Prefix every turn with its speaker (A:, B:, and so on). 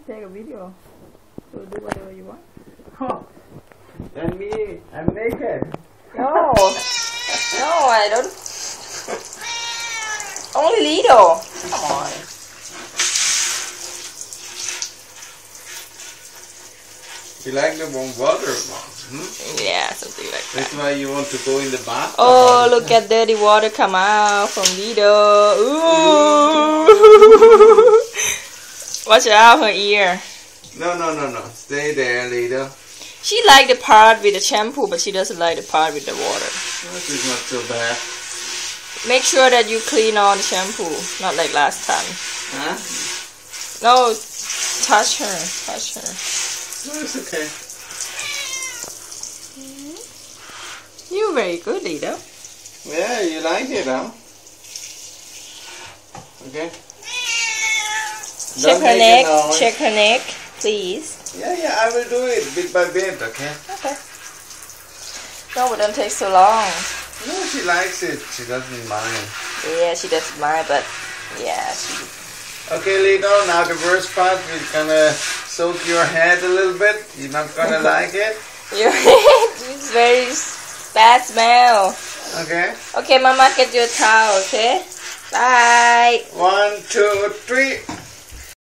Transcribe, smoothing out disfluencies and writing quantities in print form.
A: take a video. So do whatever you want.
B: Oh, and me, I'm naked.
A: No, no, I don't. Only little. Come on.
B: You like the warm water, Mom?
A: Yeah, something like that.
B: That's why you want to go in the bath.
A: Oh, look at dirty water come out from Lido. Ooh. Watch out her ear.
B: No. Stay there, Lida.
A: She liked the part with the shampoo, but she doesn't like the part with the water.
B: This is not so bad.
A: Make sure that you clean all the shampoo, not like last time.
B: Huh?
A: No, touch her.
B: No, it's okay.
A: You're very good, Lido.
B: Yeah, you like it, huh? Okay.
A: Check
B: Don't
A: her
B: make a
A: neck.
B: noise.
A: Check her neck, please.
B: Yeah, I will do it bit by bit, okay?
A: Okay. No, but don't take so long.
B: No, she likes it. She doesn't mind.
A: Yeah, she doesn't mind, but yeah, she.
B: Okay, Lido, now the worst part, we're gonna soak your head a little bit. You're not gonna like it?
A: Your head is very bad smell.
B: Okay.
A: Okay, Mama, get your towel, okay? Bye.
B: 1, 2, 3.